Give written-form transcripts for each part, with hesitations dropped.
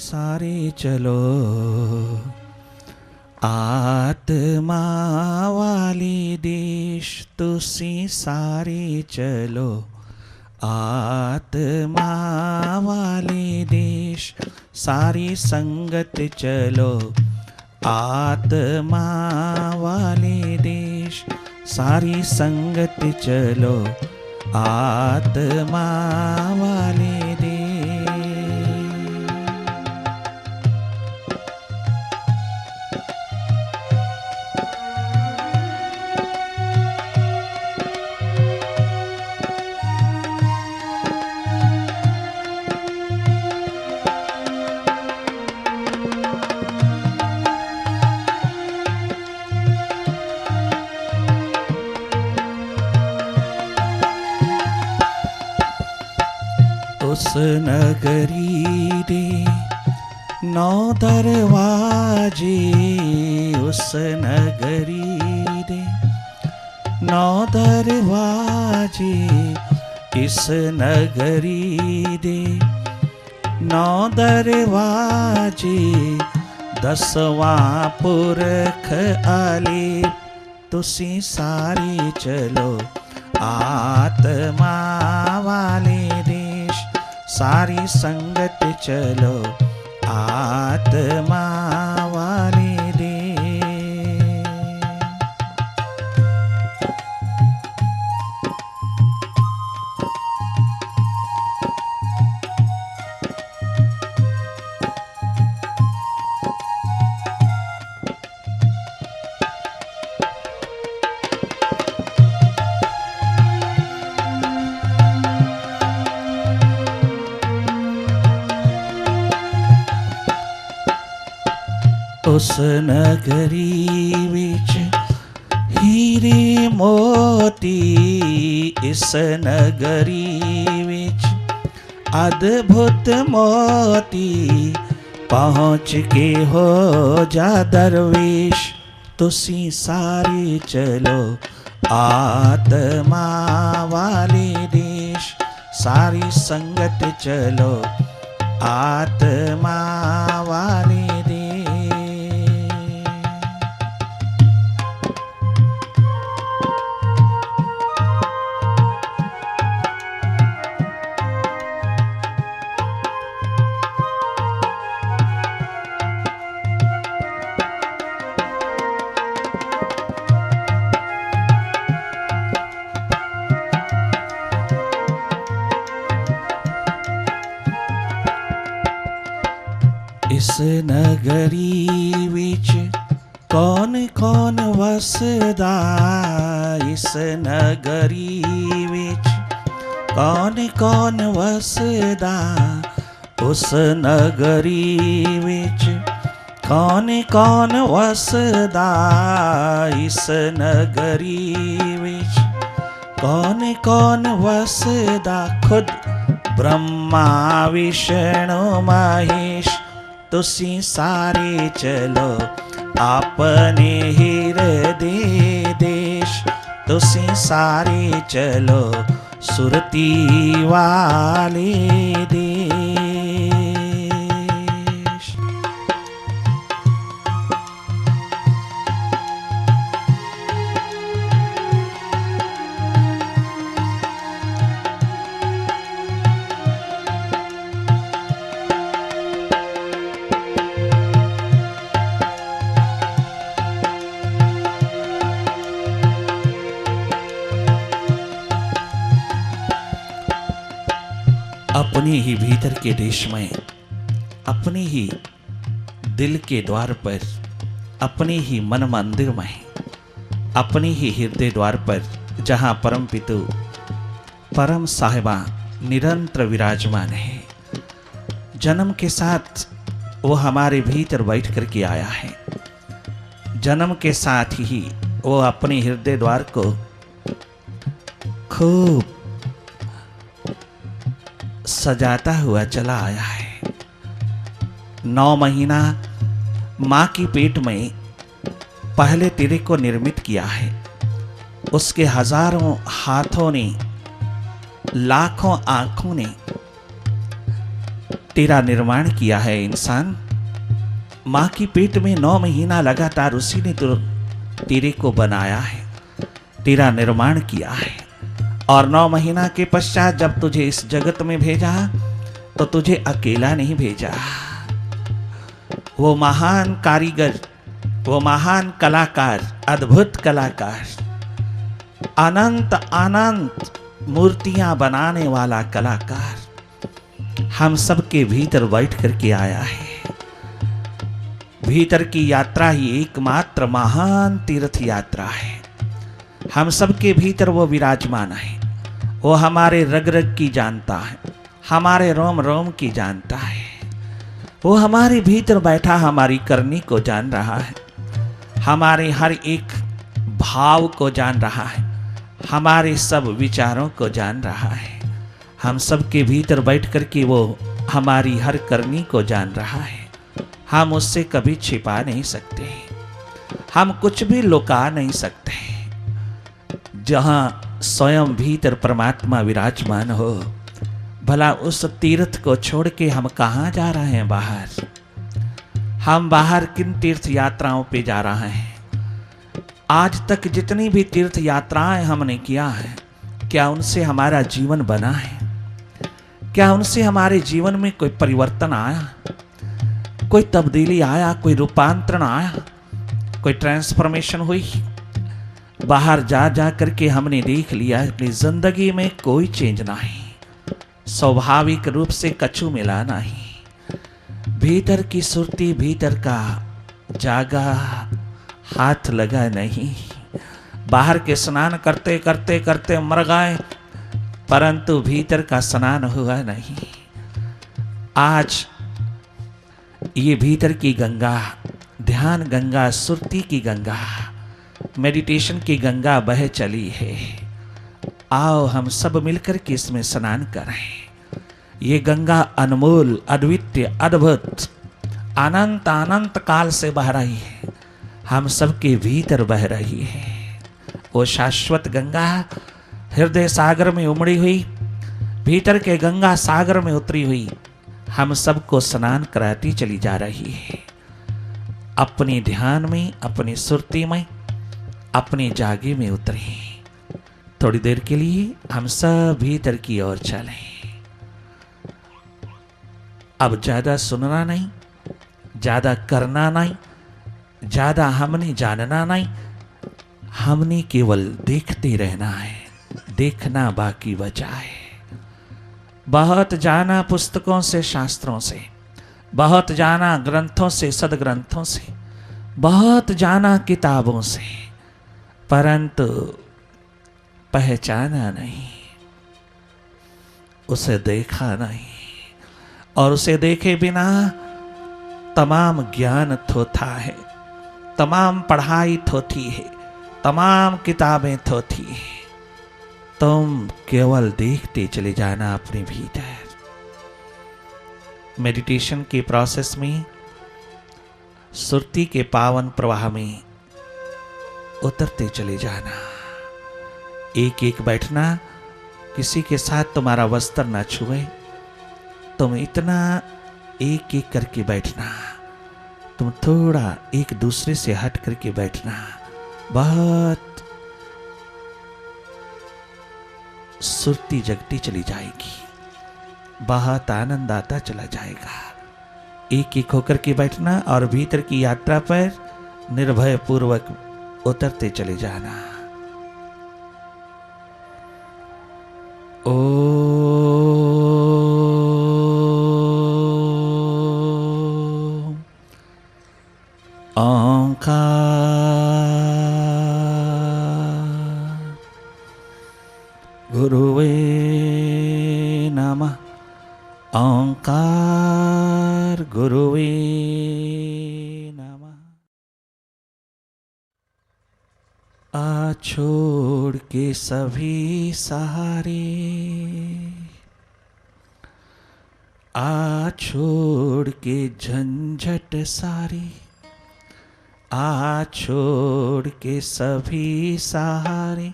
सारे चलो आत्मा वाले देश, तुसी सारे चलो आत्मा वाले देश, सारी संगत चलो आत्मा वाले देश, सारी संगत चलो आत्मा वाले देश। उस नगरी दे नौ दरवाजे, उस नगरी दे नौ दरवाजे, इस नगरी दे नौ दरवाजे, दसवां पुरख आले, तुसी सारे चलो आत्मा वाले देश, सारी संगत चलो आत्मा वाले देश। उस नगरी विच हीरे मोती, इस नगरी विच अद्भुत मोती, पहुँच के हो जा दरवेश, तुसी सारे चलो आत्मा वाले देश, सारी संगत चलो आत्मा वाले देश। इस नगरी विच कौन कौन वसदा, इस नगरी विच कौन कौन वसदा, उस नगरी विच कौन कौन वसदा, इस नगरी विच कौन कौन वसदा, खुद ब्रह्मा विष्णु महेश, तुसी सारे चलो अपने हृदय देश, तुसी सारे चलो सुरती वाले देश। अपने ही भीतर के देश में, अपने ही दिल के द्वार पर, अपने ही मन मंदिर में, अपने ही हृदय द्वार पर, जहाँ परम पितु परम साहिबा निरंतर विराजमान है, जन्म के साथ वो हमारे भीतर बैठ करके आया है, जन्म के साथ ही वो अपने हृदय द्वार को खूब सजाता हुआ चला आया है। 9 महीना माँ की पेट में पहले तेरे को निर्मित किया है, उसके हजारों हाथों ने, लाखों आंखों ने तेरा निर्माण किया है इंसान। माँ की पेट में 9 महीना लगातार उसी ने तो तेरे को बनाया है, तेरा निर्माण किया है। और 9 महीना के पश्चात जब तुझे इस जगत में भेजा तो तुझे अकेला नहीं भेजा। वो महान कारीगर, वो महान कलाकार, अद्भुत कलाकार, अनंत अनंत मूर्तियां बनाने वाला कलाकार हम सबके भीतर बैठ करके आया है। भीतर की यात्रा ही एकमात्र महान तीर्थ यात्रा है। हम सबके भीतर वो विराजमान है। वो हमारे रग रग की जानता है, हमारे रोम रोम की जानता है। वो हमारे भीतर बैठा हमारी करनी को जान रहा है, हमारे हर एक भाव को जान रहा है, हमारे सब विचारों को जान रहा है। हम सबके भीतर बैठ कर के वो हमारी हर करनी को जान रहा है। हम उससे कभी छिपा नहीं सकते, हम कुछ भी लुका नहीं सकते। जहां स्वयं भीतर परमात्मा विराजमान हो, भला उस तीर्थ को छोड़ के हम कहाँ जा रहे हैं बाहर? हम बाहर किन तीर्थ यात्राओं पे जा रहे हैं? आज तक जितनी भी तीर्थ यात्राएं हमने किया है, क्या उनसे हमारा जीवन बना है? क्या उनसे हमारे जीवन में कोई परिवर्तन आया, कोई तब्दीली आया, कोई रूपांतरण आया, कोई ट्रांसफॉर्मेशन हुई? बाहर जा जा करके हमने देख लिया अपनी जिंदगी में कोई चेंज नहीं, स्वाभाविक रूप से कछु मिला नहीं। भीतर की सुरती, भीतर का जागा हाथ लगा नहीं। बाहर के स्नान करते करते करते मर गए, परंतु भीतर का स्नान हुआ नहीं। आज ये भीतर की गंगा, ध्यान गंगा, सुरती की गंगा, मेडिटेशन की गंगा बह चली है। आओ हम सब मिलकर के इसमें स्नान करें। ये गंगा अनमोल, अद्वितीय, अद्भुत, अनंत अनंत काल से बह रही है, हम सबके भीतर बह रही है। वो शाश्वत गंगा हृदय सागर में उमड़ी हुई, भीतर के गंगा सागर में उतरी हुई, हम सबको स्नान कराती चली जा रही है। अपने ध्यान में, अपनी सुरती में, अपने जागे में उतरे। थोड़ी देर के लिए हम सब भीतर की ओर चलें। अब ज्यादा सुनना नहीं, ज्यादा करना नहीं, ज्यादा हमने जानना नहीं, हमने केवल देखते रहना है। देखना बाकी बचा है। बहुत जाना पुस्तकों से, शास्त्रों से, बहुत जाना ग्रंथों से, सदग्रंथों से, बहुत जाना किताबों से, परंतु पहचाना नहीं, उसे देखा नहीं। और उसे देखे बिना तमाम ज्ञान थोथा है, तमाम पढ़ाई थोथी है, तमाम किताबें थोथी है। तुम केवल देखते चले जाना अपने भीतर। मेडिटेशन के प्रोसेस में, सुरती के पावन प्रवाह में उतरते चले जाना। एक एक बैठना, किसी के साथ तुम्हारा वस्त्र ना छुए, तुम इतना एक एक करके बैठना। तुम थोड़ा एक दूसरे से हट करके बैठना। बहुत सुरती जगती चली जाएगी, बहुत आनंद आता चला जाएगा। एक एक होकर के बैठना और भीतर की यात्रा पर निर्भय पूर्वक उतरते चले जाना। गुरुवे नमः। ओंकार गुरुवे नमः। आ छोड़ के सभी सहारे, आ छोड़ के झंझट सारी, आ छोड़ के सभी सहारे,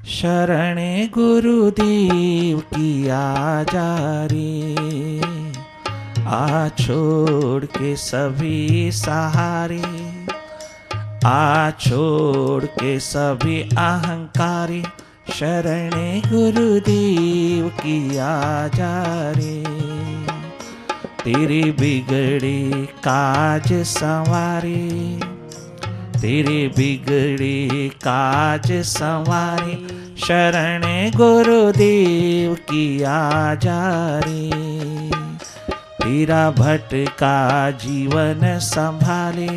शरण गुरुदेव की आ जा रे। आ छोड़ के सभी सहारे, आ छोड़ के सभी अहंकारी, शरण गुरुदेव की आ जा रे। तेरे बिगड़े काज संवारे, तेरे बिगड़े काज संवारे, शरण गुरुदेव की आ जा रे। तेरा भटका जीवन संभाले,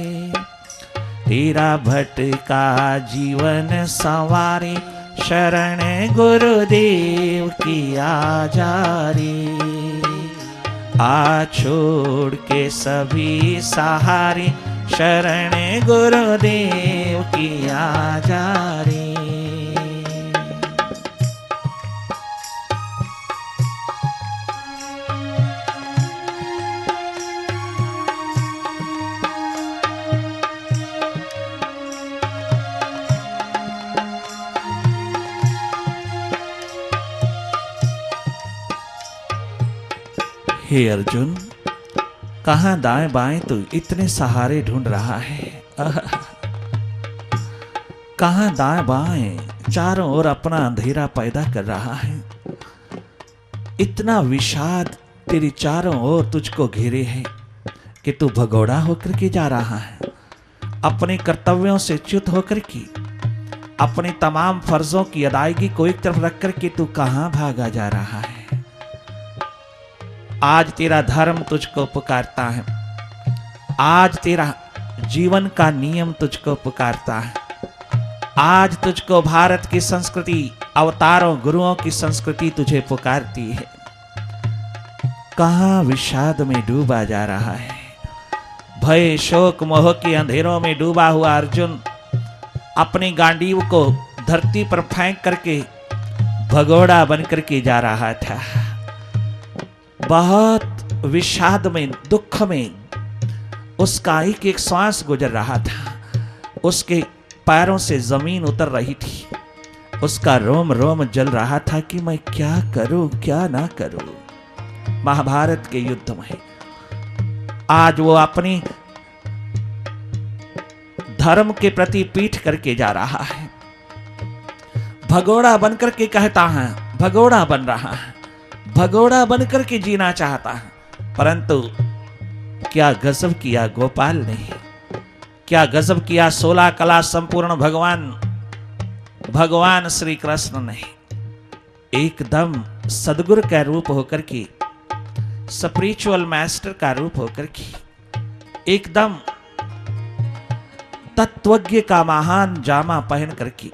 तेरा भटका जीवन संवारे, शरण गुरुदेव की आ जा रे। आ छोड़ के सभी सहारे, शरण गुरुदेव की आ जा रे। हे अर्जुन, कहां दाएं बाएं तू इतने सहारे ढूंढ रहा है? कहां दाएं बाएं चारों ओर अपना अंधेरा पैदा कर रहा है? इतना विषाद तेरी चारों ओर तुझको घेरे है कि तू भगोड़ा होकर के जा रहा है। अपने कर्तव्यों से च्युत होकर के, अपने तमाम फर्जों की अदायगी को एक तरफ रख करके तू कहां भागा जा रहा है? आज तेरा धर्म तुझको पुकारता है, आज तेरा जीवन का नियम तुझको पुकारता है, आज तुझको भारत की संस्कृति, अवतारों गुरुओं की संस्कृति तुझे पुकारती है। कहां विषाद में डूबा जा रहा है? भय शोक मोह के अंधेरों में डूबा हुआ अर्जुन अपनी गांडीव को धरती पर फेंक करके भगोड़ा बन करके जा रहा था। बहुत विषाद में, दुख में उसका एक एक श्वास गुजर रहा था। उसके पैरों से जमीन उतर रही थी, उसका रोम रोम जल रहा था कि मैं क्या करूं क्या ना करूं। महाभारत के युद्ध में आज वो अपनी धर्म के प्रति पीठ करके जा रहा है, भगोड़ा बनकर के कहता है, भगोड़ा बन रहा है, भगोड़ा बनकर के जीना चाहता है। परंतु क्या गजब किया गोपाल ने, क्या गजब किया 16 कला संपूर्ण भगवान श्री कृष्ण ने। एकदम सदगुरु का रूप होकर के, स्पिरिचुअल मास्टर का रूप होकर के, एकदम तत्वज्ञ का महान जामा पहन करके,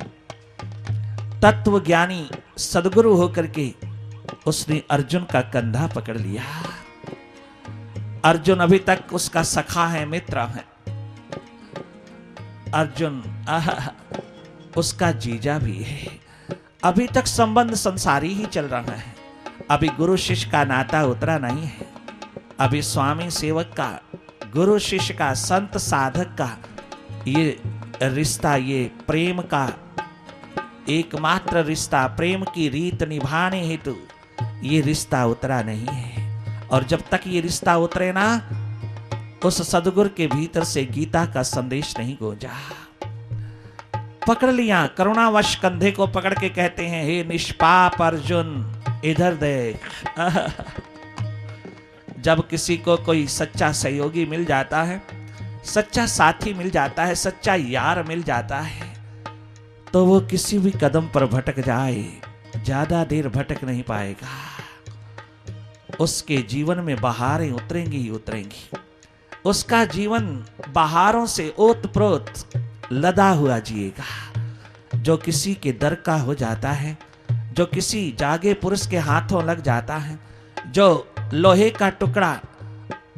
तत्व ज्ञानी सदगुरु होकर के उसने अर्जुन का कंधा पकड़ लिया। अर्जुन अभी तक उसका सखा है, मित्र है। अर्जुन उसका जीजा भी है। अभी तक संबंध संसारी ही चल रहा है। अभी गुरु शिष्य का नाता उतरा नहीं है। अभी स्वामी सेवक का, गुरु शिष्य का, संत साधक का ये रिश्ता, ये प्रेम का एकमात्र रिश्ता, प्रेम की रीत निभाने हेतु ये रिश्ता उतरा नहीं है। और जब तक ये रिश्ता उतरे ना, उस सदगुरु के भीतर से गीता का संदेश नहीं गूंजा। पकड़ लिया, करुणावश कंधे को पकड़ के कहते हैं, हे निष्पाप अर्जुन इधर देख। जब किसी को कोई सच्चा सहयोगी मिल जाता है, सच्चा साथी मिल जाता है, सच्चा यार मिल जाता है, तो वो किसी भी कदम पर भटक जाए, ज्यादा देर भटक नहीं पाएगा। उसके जीवन में बहारें उतरेंगी ही उतरेंगी। उसका जीवन बहारों से ओतप्रोत लदा हुआ जिएगा। जो किसी के दर का हो जाता है, जो किसी जागे पुरुष के हाथों लग जाता है, जो लोहे का टुकड़ा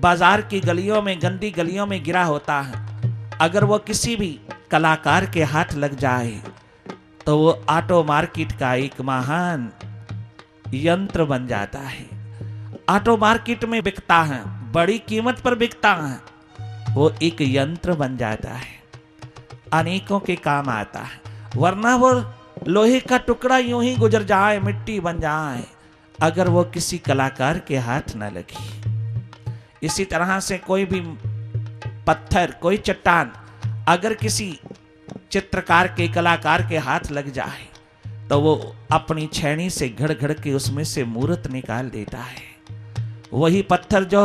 बाजार की गलियों में, गंदी गलियों में गिरा होता है, अगर वो किसी भी कलाकार के हाथ लग जाए तो वो ऑटो मार्केट का एक महान यंत्र बन जाता है। ऑटो मार्केट में बिकता है, बड़ी कीमत पर बिकता है, वो एक यंत्र बन जाता है, अनेकों के काम आता है। वरना वो लोहे का टुकड़ा यूं ही गुजर जाए, मिट्टी बन जाए, अगर वो किसी कलाकार के हाथ न लगी। इसी तरह से कोई भी पत्थर, कोई चट्टान अगर किसी चित्रकार के, कलाकार के हाथ लग जाए तो वो अपनी छैनी से घड़ घड़ के उसमें से मूर्त निकाल देता है। वही पत्थर जो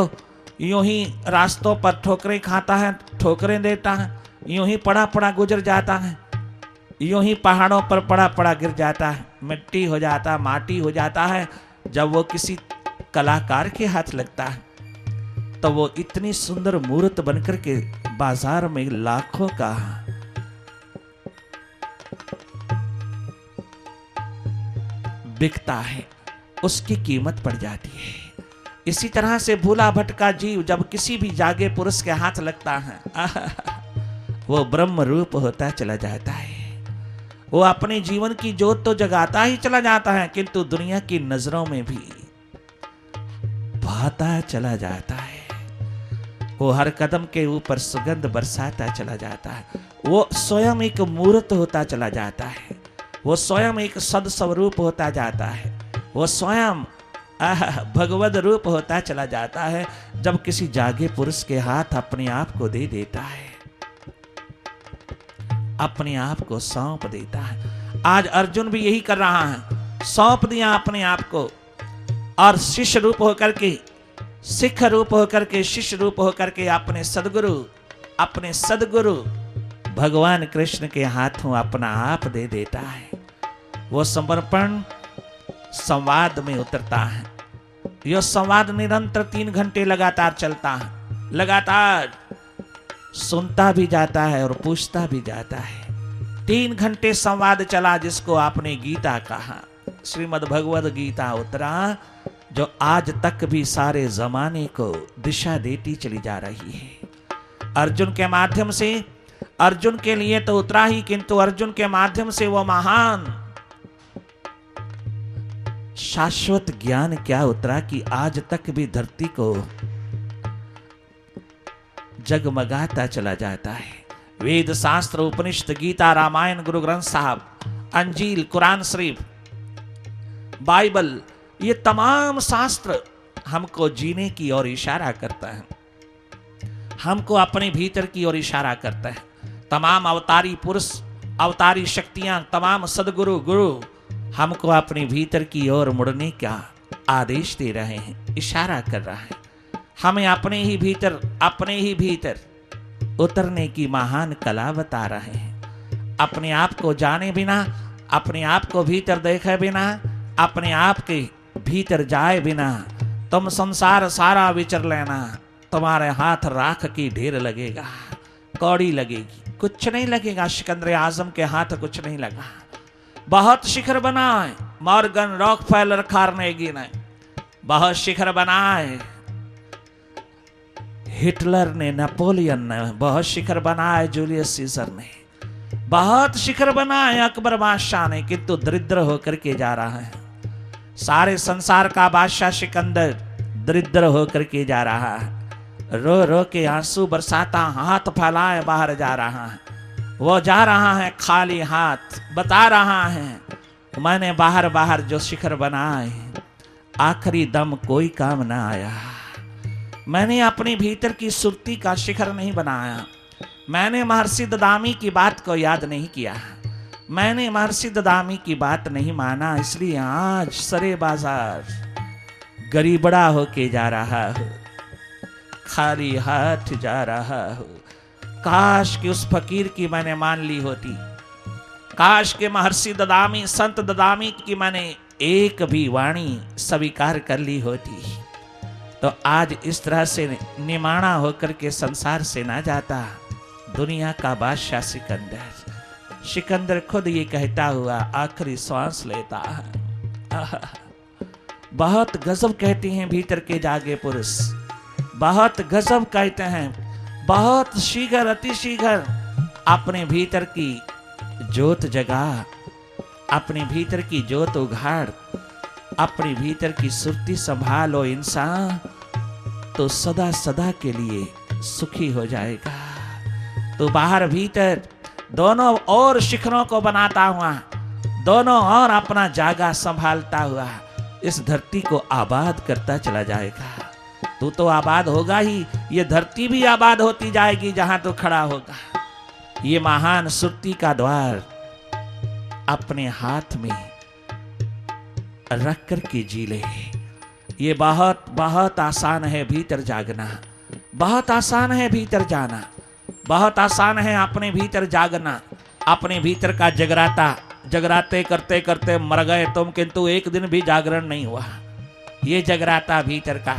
यूं ही रास्तों पर ठोकरें खाता है, ठोकरें देता है, यूं ही पड़ा पड़ा गुजर जाता है, यूं ही पहाड़ों पर पड़ा पड़ा गिर जाता है, मिट्टी हो जाता, माटी हो जाता है। जब वो किसी कलाकार के हाथ लगता है तो वो इतनी सुंदर मूर्त बनकर के बाजार में लाखों का बिकता है, उसकी कीमत पड़ जाती है। इसी तरह से भूला भटका जीव जब किसी भी जागे पुरुष के हाथ लगता है, वो ब्रह्म रूप होता चला जाता है। वो अपने जीवन की जोत तो जगाता ही चला जाता है, किंतु दुनिया की नजरों में भी भाता चला जाता है। वो हर कदम के ऊपर सुगंध बरसाता चला जाता है। वो स्वयं एक मूर्त होता चला जाता है। वो स्वयं एक सदस्वरूप होता जाता है। वो स्वयं भगवद रूप होता चला जाता है जब किसी जागे पुरुष के हाथ अपने आप को दे देता है, अपने आप को सौंप देता है। आज अर्जुन भी यही कर रहा है, सौंप दिया अपने आप को और शिष्य रूप होकर के, सिख रूप होकर के, शिष्य रूप होकर के अपने सदगुरु भगवान कृष्ण के हाथों अपना आप दे देता है। वो समर्पण संवाद में उतरता है। यह संवाद निरंतर 3 घंटे लगातार चलता है, लगातार सुनता भी जाता है और पूछता भी जाता है। 3 घंटे संवाद चला, जिसको आपने गीता कहा, श्रीमद् भगवद गीता उतरा, जो आज तक भी सारे जमाने को दिशा देती चली जा रही है। अर्जुन के माध्यम से, अर्जुन के लिए तो उतरा ही, किंतु अर्जुन के माध्यम से वो महान शाश्वत ज्ञान क्या उतरा कि आज तक भी धरती को जगमगाता चला जाता है। वेद, शास्त्र, उपनिषद, गीता, रामायण, गुरु ग्रंथ साहब, अंजील, कुरान शरीफ, बाइबल, ये तमाम शास्त्र हमको जीने की ओर इशारा करता है, हमको अपने भीतर की ओर इशारा करता है। तमाम अवतारी पुरुष, अवतारी शक्तियां, तमाम सदगुरु, गुरु हमको अपने भीतर की ओर मुड़ने का आदेश दे रहे हैं, इशारा कर रहा है। हमें अपने ही भीतर उतरने की महान कला बता रहे हैं। अपने आप को जाने बिना, अपने आप को भीतर देखे बिना, अपने आप के भीतर जाए बिना तुम संसार सारा विचर लेना, तुम्हारे हाथ राख की ढेर लगेगा, कौड़ी लगेगी, कुछ नहीं लगेगा। सिकंदर आजम के हाथ कुछ नहीं लगा। बहुत शिखर बनाए, मॉर्गन, रॉकफेलर, कार्नेगी ने बहुत शिखर बनाए, हिटलर ने, नेपोलियन ने बहुत शिखर बनाए, जूलियस सीजर ने बहुत शिखर बनाए, अकबर बादशाह ने, किंतु दरिद्र होकर के जा रहा है। सारे संसार का बादशाह सिकंदर दरिद्र होकर के जा रहा है। रो रो के आंसू बरसाता, हाथ फैलाए बाहर जा रहा है। वो जा रहा है खाली हाथ, बता रहा है मैंने बाहर बाहर जो शिखर बनाए, आखिरी दम कोई काम ना आया। मैंने अपने भीतर की सुरती का शिखर नहीं बनाया। मैंने महर्षि ददामी की बात को याद नहीं किया, मैंने महर्षि ददामी की बात नहीं माना, इसलिए आज सरे बाजार गरीबड़ा होके जा रहा हूं, खाली हाथ जा रहा हूं। काश कि उस फकीर की मैंने मान ली होती, काश के महर्षि ददामी, संत ददामी की मैंने एक भी वाणी स्वीकार कर ली होती, तो आज इस तरह से निमाणा होकर के संसार से ना जाता दुनिया का बादशाह सिकंदर। सिकंदर खुद ये कहता हुआ आखिरी सांस लेता है। बहुत गजब कहते हैं भीतर के जागे पुरुष, बहुत गजब कहते हैं, बहुत शीघ्र, अति शीघ्र अपने भीतर की जोत जगा, अपने भीतर की जोत उघाड़, अपने भीतर की सुरती संभालो इंसान, तो सदा सदा के लिए सुखी हो जाएगा। तो बाहर भीतर दोनों और शिखरों को बनाता हुआ, दोनों और अपना जागा संभालता हुआ इस धरती को आबाद करता चला जाएगा। तू तो आबाद होगा ही, ये धरती भी आबाद होती जाएगी जहां तू खड़ा होगा। ये महान सुरती का द्वार अपने हाथ में रख कर के जी ले। ये बहुत बहुत आसान है भीतर जागना, बहुत आसान है भीतर जाना, बहुत आसान है अपने भीतर जागना। अपने भीतर का जगराता, जगराते करते करते मर गए तुम, किंतु एक दिन भी जागरण नहीं हुआ। ये जगराता भीतर का,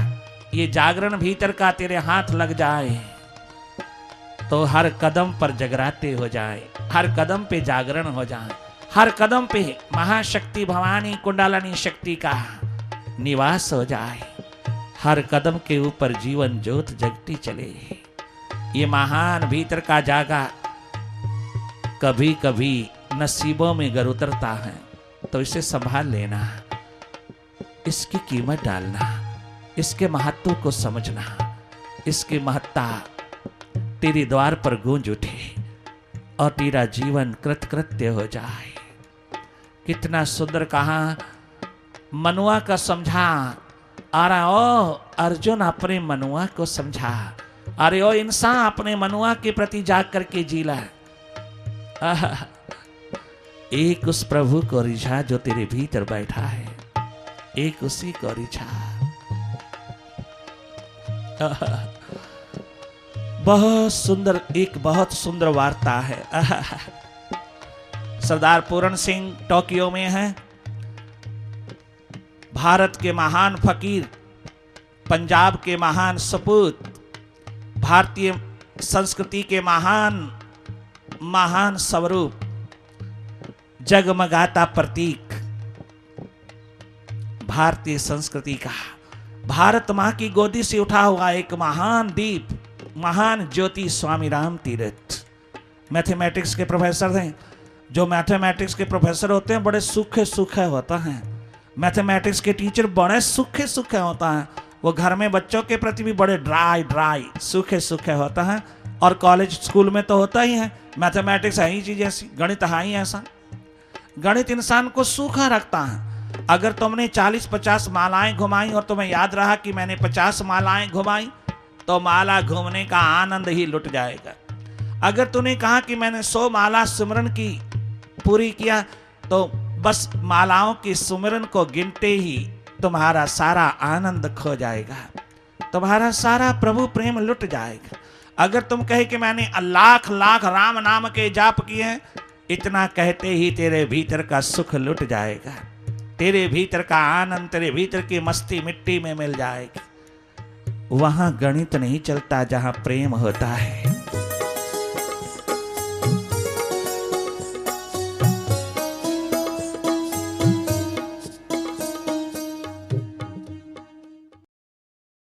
ये जागरण भीतर का तेरे हाथ लग जाए तो हर कदम पर जगराते हो जाए, हर कदम पे जागरण हो जाए, हर कदम पे महाशक्ति भवानी कुंडलिनी शक्ति का निवास हो जाए, हर कदम के ऊपर जीवन ज्योत जगती चले। ये महान भीतर का जागा कभी कभी नसीबों में गर उतरता है तो इसे संभाल लेना, इसकी कीमत डालना, इसके महत्व को समझना, इसकी महत्ता तेरे द्वार पर गूंज उठे और तेरा जीवन कृतकृत्य हो जाए। कितना सुंदर कहा, मनुआ का समझा। अरे ओ अर्जुन अपने मनुआ को समझा, अरे ओ इंसान अपने मनुआ के प्रति जाग करके जीला। एक उस प्रभु को रिझा जो तेरे भीतर बैठा है, एक उसी को रिझा। बहुत सुंदर, एक बहुत सुंदर वार्ता है। सरदार पूरन सिंह टोक्यो में है। भारत के महान फकीर, पंजाब के महान सपूत, भारतीय संस्कृति के महान महान स्वरूप, जगमगाता प्रतीक भारतीय संस्कृति का, भारत मां की गोदी से उठा हुआ एक महान दीप, महान ज्योति स्वामी राम तीरथ मैथमेटिक्स के प्रोफेसर हैं। जो मैथमेटिक्स के प्रोफेसर होते हैं बड़े सूखे सूखे होता हैं। मैथमेटिक्स के टीचर बड़े सूखे सूखे होता है। वो घर में बच्चों के प्रति भी बड़े ड्राई ड्राई सूखे सूखे होता है। और कॉलेज स्कूल में तो होता ही है। मैथमेटिक्स है ही चीज ऐसी, गणित है ही ऐसा। गणित इंसान को सूखा रखता है। अगर तुमने 40-50 मालाएं घुमाई और तुम्हें याद रहा कि मैंने 50 मालाएं घुमाई, तो माला घूमने का आनंद ही लुट जाएगा। अगर तूने कहा कि मैंने 100 माला सुमरन की पूरी किया, तो बस मालाओं की सुमरन को गिनते ही तुम्हारा सारा आनंद खो जाएगा, तुम्हारा सारा प्रभु प्रेम लुट जाएगा। अगर तुम कहे कि मैंने लाख लाख राम नाम के जाप किए हैं, इतना कहते ही तेरे भीतर का सुख लुट जाएगा, तेरे भीतर का आनंद, तेरे भीतर की मस्ती मिट्टी में मिल जाएगी। वहां गणित नहीं चलता जहां प्रेम होता है।